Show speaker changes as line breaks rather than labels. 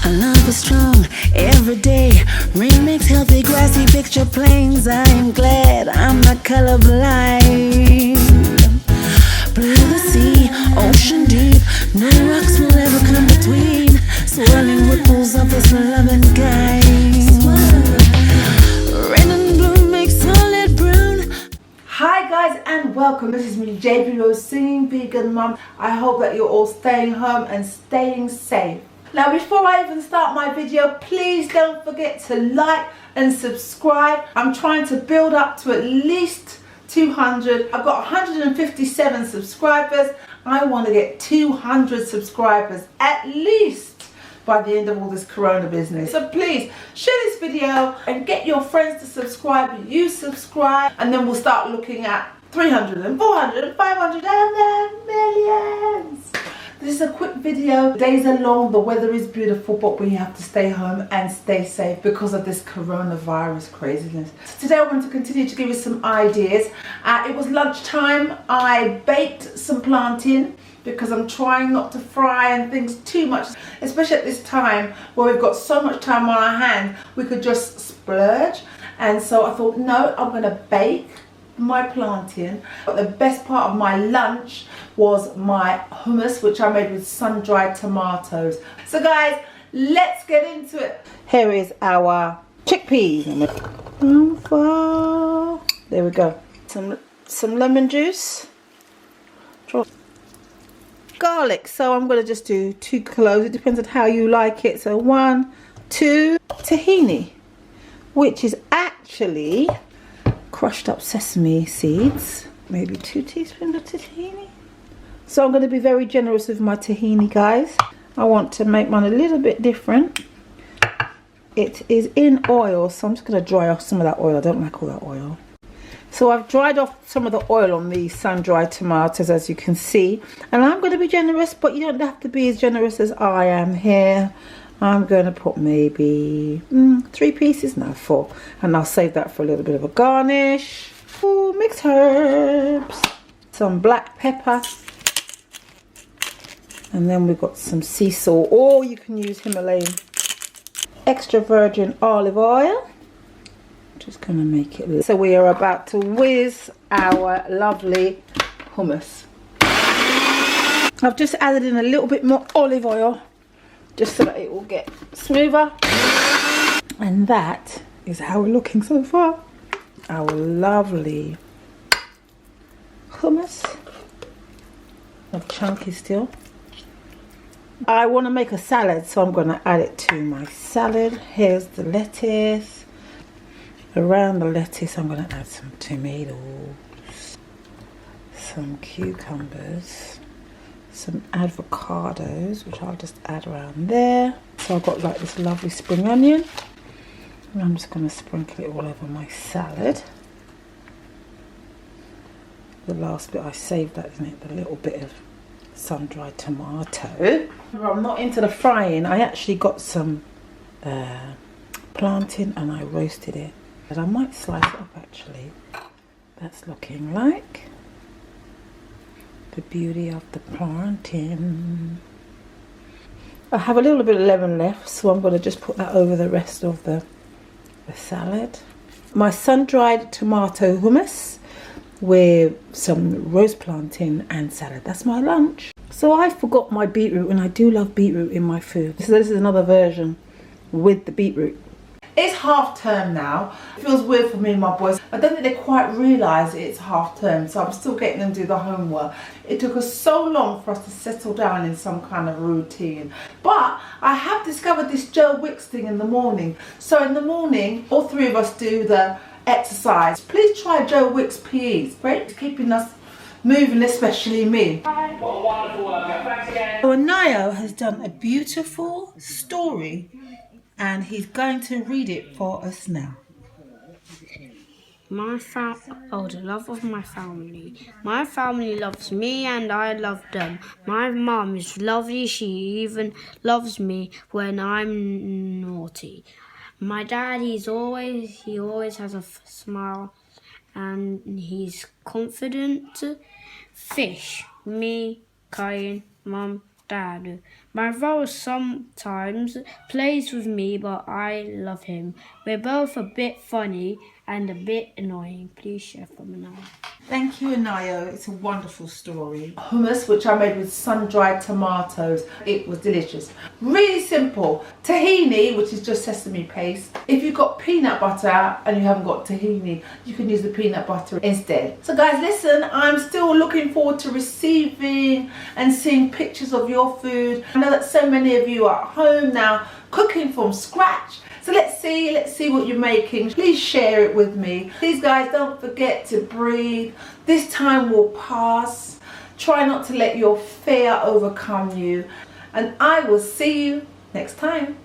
Our love is strong every day. Remix healthy grassy picture planes. I am glad I'm not colorblind. Blue the sea, ocean deep. No rocks will ever come between. Swirling ripples of this loving kind. Red and blue make solid brown.
Hi guys and welcome. This is me, JB Rose, singing vegan mum. I hope that you're all staying home and staying safe. Now before I even start my video, please don't forget to like and subscribe. I'm trying to build up to at least 200. I've got 157 subscribers. I want to get 200 subscribers at least by the end of all this corona business. So please share this video and get your friends to subscribe. You subscribe and then we'll start looking at 300 and 400 and 500 and then millions. This is a quick video. The days are long, the weather is beautiful, but we have to stay home and stay safe because of this coronavirus craziness. So today I want to continue to give you some ideas. It was lunchtime. I baked some plantain because I'm trying not to fry and things too much, especially at this time where we've got so much time on our hands. We could just splurge, and so I thought, no, I'm going to bake my plantain. But the best part of my lunch was my hummus, which I made with sun-dried tomatoes. So guys, let's get into it. Here is our chickpeas. There we go. Some lemon juice. Garlic, so I'm going to just do 2 cloves. It depends on how you like it. So 1, 2 tahini, which is actually crushed up sesame seeds, maybe 2 teaspoons of tahini. So I'm going to be very generous with my tahini, guys. I want to make mine a little bit different. It is in oil, so I'm just going to dry off some of that oil. I don't like all that oil. So I've dried off some of the oil on these sun-dried tomatoes, as you can see. And I'm going to be generous, but you don't have to be as generous as I am here. I'm going to put maybe 3 pieces, no 4. And I'll save that for a little bit of a garnish. Ooh, mixed herbs. Some black pepper. And then we've got some sea salt, or you can use Himalayan extra virgin olive oil. Just going to make it. So we are about to whiz our lovely hummus. I've just added in a little bit more olive oil just so that it will get smoother. And that is how we're looking so far. Our lovely hummus. Not chunky still. I want to make a salad, so I'm going to add it to my salad. Here's the lettuce. Around the lettuce I'm going to add some tomatoes, some cucumbers, some avocados, which I'll just add around there. So I've got like this lovely spring onion, and I'm just going to sprinkle it all over my salad. The last bit I saved that, isn't it? The little bit of sun-dried tomato. I'm not into the frying. I actually got some plantain and I roasted it. But I might slice it up actually. That's looking like the beauty of the plantain. I have a little bit of lemon left, so I'm going to just put that over the rest of the salad. My sun-dried tomato hummus with some roast plantain and salad. That's my lunch. So I forgot my beetroot, and I do love beetroot in my food. So this is another version with the beetroot. It's half term now. It feels weird for me and my boys. I don't think they quite realise it's half term, so I'm still getting them to do the homework. It took us so long for us to settle down in some kind of routine. But I have discovered this Joe Wicks thing in the morning. So in the morning, all 3 of us do the exercise. Please try Joe Wicks PE. It's great. It's keeping us moving, especially me.
What a wonderful work. Thanks again.
So Anayo has done a beautiful story, and he's going to read it for us now.
The love of my family. My family loves me and I love them. My mum is lovely. She even loves me when I'm naughty. My dad, he always has a smile and he's confident. Fish, me, Kyan, Mum, dad. My brother sometimes plays with me, but I love him. We're both a bit funny and a bit annoying. Please share from Anaya.
Thank you, Anayo. It's a wonderful story. Hummus, which I made with sun-dried tomatoes. It was delicious. Really simple. Tahini, which is just sesame paste. If you've got peanut butter and you haven't got tahini, you can use the peanut butter instead. So guys, listen, I'm still looking forward to receiving and seeing pictures of your food. I know that so many of you are at home now cooking from scratch. So let's see what you're making. Please share it with me. Please guys, don't forget to breathe. This time will pass. Try not to let your fear overcome you. And I will see you next time.